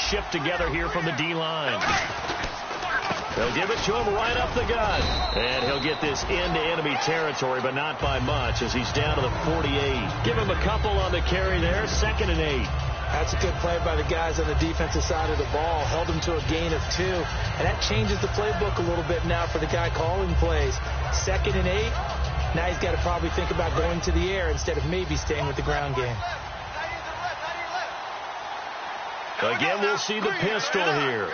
shift together here from the D-line. They'll give it to him right up the gut. And he'll get this into enemy territory, but not by much as he's down to the 48. Give him a couple on the carry there. 2nd and 8. That's a good play by the guys on the defensive side of the ball. Held him to a gain of 2. And that changes the playbook a little bit now for the guy calling plays. 2nd and 8. Now he's got to probably think about going to the air instead of maybe staying with the ground game. Again, we'll see the pistol here.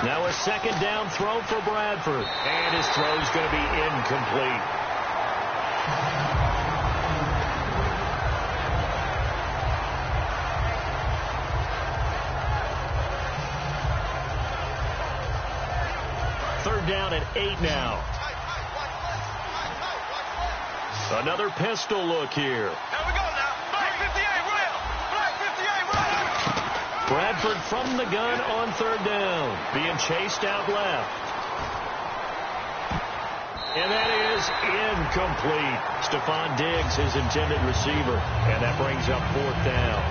Now a 2nd down throw for Bradford. And his throw's going to be incomplete. Third down at 8 now. Another pistol look here. Bradford from the gun on 3rd down. Being chased out left. And that is incomplete. Stephon Diggs, his intended receiver. And that brings up 4th down.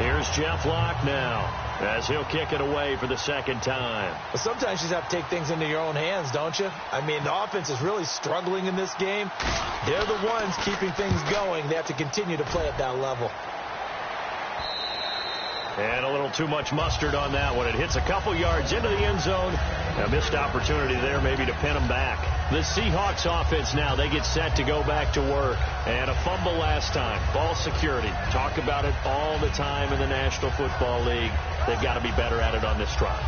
Here's Jeff Locke now as he'll kick it away for the 2nd time. Well, sometimes you just have to take things into your own hands, don't you? I mean, the offense is really struggling in this game. They're the ones keeping things going. They have to continue to play at that level. And a little too much mustard on that one. It hits a couple yards into the end zone. A missed opportunity there maybe to pin them back. The Seahawks offense now, they get set to go back to work. And a fumble last time. Ball security. Talk about it all the time in the National Football League. They've got to be better at it on this drive.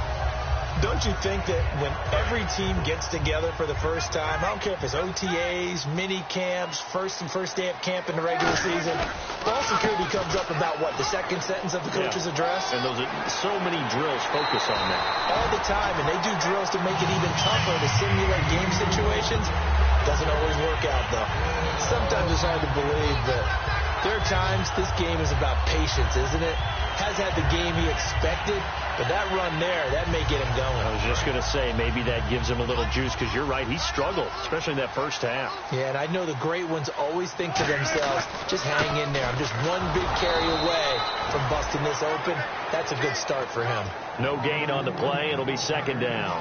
Don't you think that when every team gets together for the first time, I don't care if it's OTAs, mini camps, first day of camp in the regular season, ball security comes up about what, the 2nd sentence of the coach's address? And those are so many drills focus on that. All the time, and they do drills to make it even tougher to simulate game situations. Doesn't always work out, though. Sometimes it's hard to believe that there are times this game is about patience, isn't it? Has had the game he expected, but that run there, that may get him going. I was just going to say, maybe that gives him a little juice, because you're right, he struggled, especially in that first half. Yeah, and I know the great ones always think to themselves, just hang in there. I'm just one big carry away from busting this open. That's a good start for him. No gain on the play. It'll be 2nd down.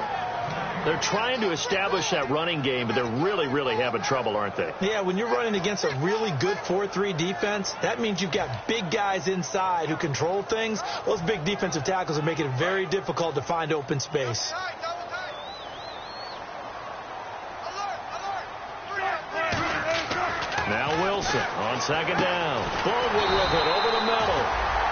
They're trying to establish that running game, but they're really, really having trouble, aren't they? Yeah, when you're running against a really good 4-3 defense, that means you've got big guys inside who control things. Those big defensive tackles are making it very difficult to find open space. Now Wilson on 2nd down. Baldwin with it over the middle.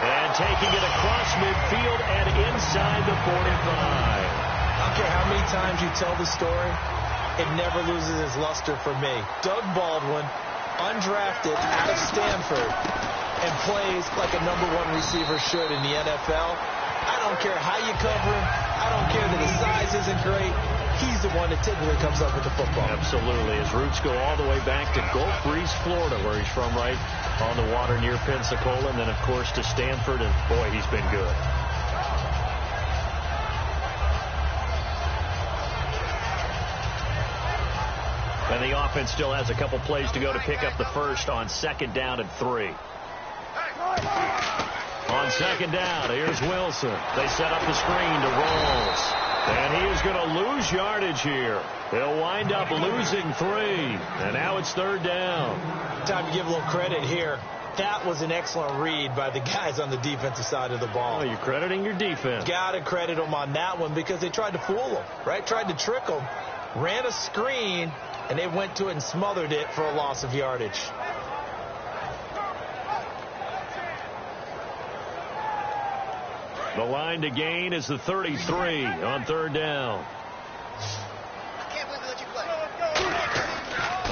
And taking it across midfield and inside the 45. I don't care how many times you tell the story, it never loses its luster for me. Doug Baldwin, undrafted out of Stanford, and plays like a #1 receiver should in the NFL. I don't care how you cover him. I don't care that his size isn't great. He's the one that typically comes up with the football. Absolutely. His roots go all the way back to Gulf Breeze, Florida, where he's from, right on the water near Pensacola. And then, of course, to Stanford. And, boy, he's been good. And the offense still has a couple plays to go to pick up the first on 2nd down and 3. On 2nd down, here's Wilson. They set up the screen to Rolls. And he is going to lose yardage here. He'll wind up losing 3. And now it's 3rd down. Time to give a little credit here. That was an excellent read by the guys on the defensive side of the ball. Oh, you're crediting your defense. Got to credit them on that one because they tried to fool them, right? Tried to trick them. Ran a screen, and they went to it and smothered it for a loss of yardage. The line to gain is the 33 on 3rd down.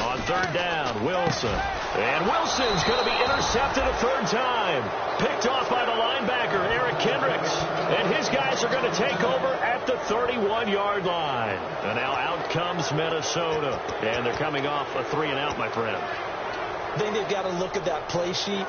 On 3rd down, Wilson. And Wilson's going to be intercepted a 3rd time. Picked off by the linebacker, Eric Kendricks. And his guys are going to take over at the 31-yard line. And now out comes Minnesota. And they're coming off a 3-and-out, my friend. I think they've got to look at that play sheet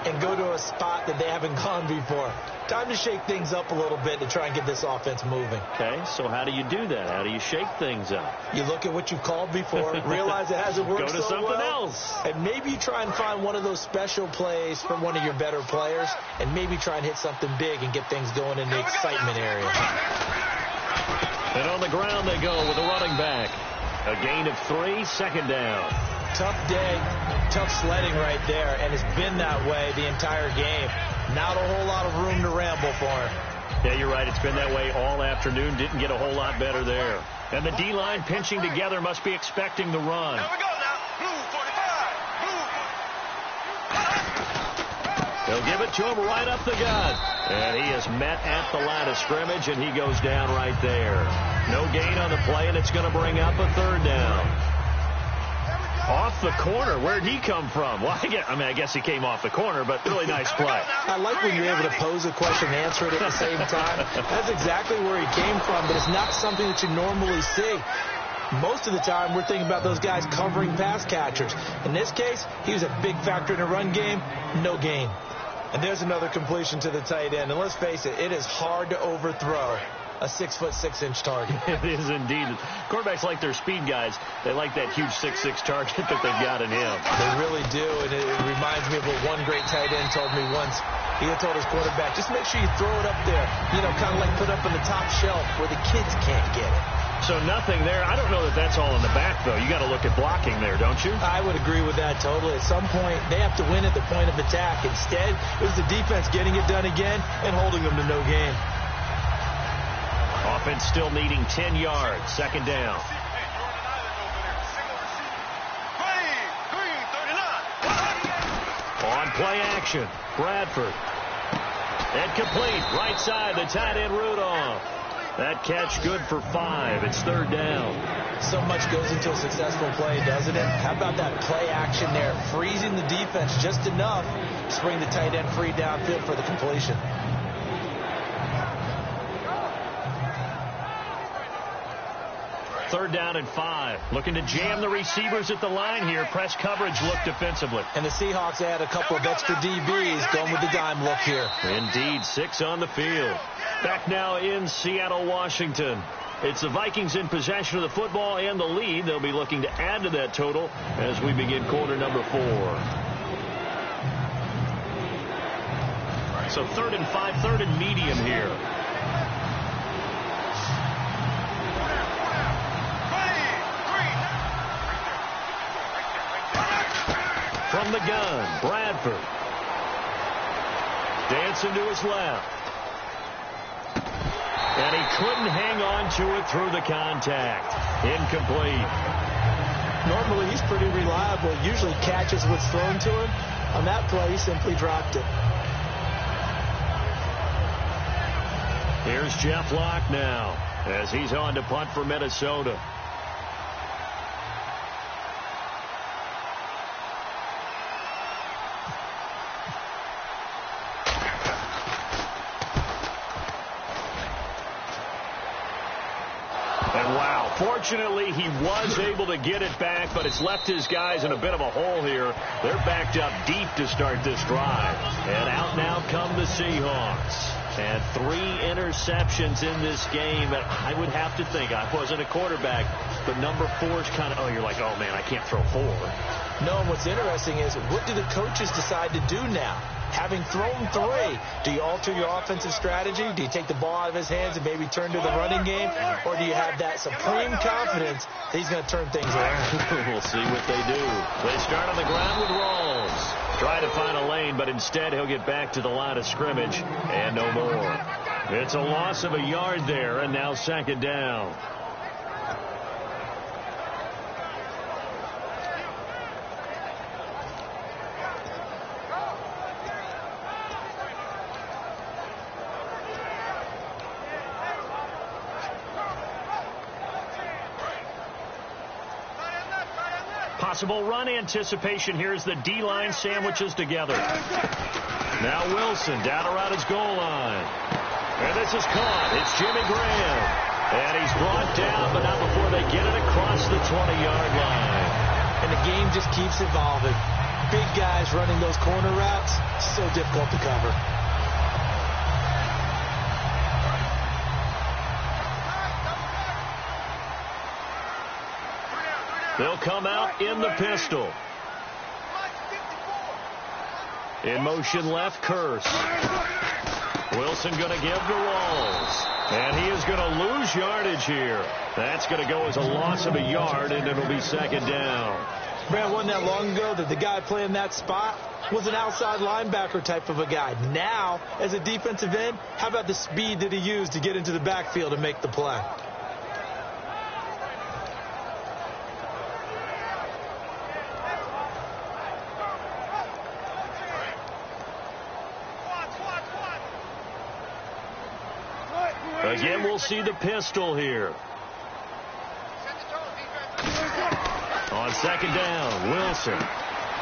and go to a spot that they haven't gone before. Time to shake things up a little bit to try and get this offense moving. Okay, so how do you do that? How do you shake things up? You look at what you've called before, realize it hasn't worked Go to so something well, else. and maybe you try and find one of those special plays from one of your better players, and maybe try and hit something big and get things going in the excitement area. And on the ground they go with a running back. A gain of 3, second down. Tough day, tough sledding right there, and it's been that way the entire game. Not a whole lot of room to ramble for him. Yeah, you're right. It's been that way all afternoon. Didn't get a whole lot better there. And the D-line pinching together must be expecting the run. Here we go now. Blue 45. Blue. They'll give it to him right up the gut. And he is met at the line of scrimmage, and he goes down right there. No gain on the play, and it's going to bring up a third down. Off the corner. Where'd he come from? Well, I guess he came off the corner, but really nice play. I like when you're able to pose a question and answer it at the same time. That's exactly where he came from, but it's not something that you normally see. Most of the time, we're thinking about those guys covering pass catchers. In this case, he was a big factor in the run game. No gain. And there's another completion to the tight end. And let's face it, it is hard to overthrow a 6'6" target. It is indeed. Quarterbacks like their speed guys. They like that huge 6'6" target that they've got in him. They really do, and it reminds me of what one great tight end told me once. He had told his quarterback, just make sure you throw it up there, kind of like put up on the top shelf where the kids can't get it. So nothing there. I don't know that that's all in the back, though. You got to look at blocking there, don't you? I would agree with that totally. At some point, they have to win at the point of attack. Instead, it was the defense getting it done again and holding them to no gain. Offense still needing 10 yards. Second down. On play action. Bradford. And complete. Right side, the tight end Rudolph. That catch good for 5. It's third down. So much goes into a successful play, doesn't it? How about that play action there? Freezing the defense just enough to bring the tight end free downfield for the completion. Third down and 5. Looking to jam the receivers at the line here. Press coverage look defensively. And the Seahawks add a couple of extra DBs going with the dime look here. Indeed, 6 on the field. Back now in Seattle, Washington. It's the Vikings in possession of the football and the lead. They'll be looking to add to that total as we begin quarter number 4. So 3rd and 5, 3rd and medium here. From the gun, Bradford. Dancing to his left. And he couldn't hang on to it through the contact. Incomplete. Normally, he's pretty reliable. Usually catches what's thrown to him. On that play, he simply dropped it. Here's Jeff Locke now as he's on to punt for Minnesota. Fortunately, he was able to get it back, but it's left his guys in a bit of a hole here. They're backed up deep to start this drive. And out now come the Seahawks. And 3 interceptions in this game. And I would have to think, I wasn't a quarterback, but number 4 is kind of, you're like, oh, man, I can't throw 4. No, and what's interesting is, what do the coaches decide to do now? Having thrown 3, do you alter your offensive strategy? Do you take the ball out of his hands and maybe turn to the running game? Or do you have that supreme confidence that he's going to turn things around? We'll see what they do. They start on the ground with Rawls. Try to find a lane, but instead he'll get back to the line of scrimmage and no more. It's a loss of a yard there, and now second down. Possible run anticipation here as the D-line sandwiches together. Now Wilson down around his goal line. And this is caught. It's Jimmy Graham. And he's brought down, but not before they get it across the 20-yard line. And the game just keeps evolving. big guys running those corner routes, so difficult to cover. They'll come out in the pistol. In motion left, Curse. Wilson going to give to Walls. And he is going to lose yardage here. That's going to go as a loss of a yard, and it'll be second down. Brad, wasn't that long ago that the guy playing that spot was an outside linebacker type of a guy. Now, as a defensive end, how about the speed that he used to get into the backfield and make the play? Again, we'll see the pistol here. On second down, Wilson.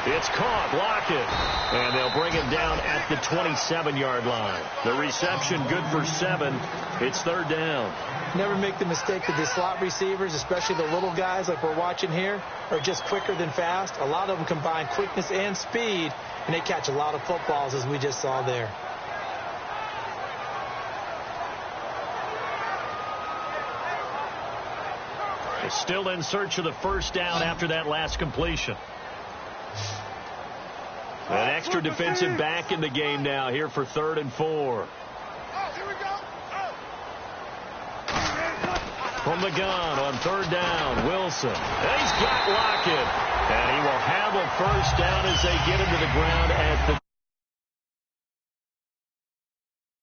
It's caught, Lockett. And they'll bring him down at the 27-yard line. The reception good for 7. It's third down. Never make the mistake that the slot receivers, especially the little guys like we're watching here, are just quicker than fast. A lot of them combine quickness and speed, and they catch a lot of footballs, as we just saw there. Still in search of the first down after that last completion. An extra defensive back in the game now here for 3rd and 4. From the gun on 3rd down, Wilson. And he's got Lockett. And he will have a first down as they get him to the ground at the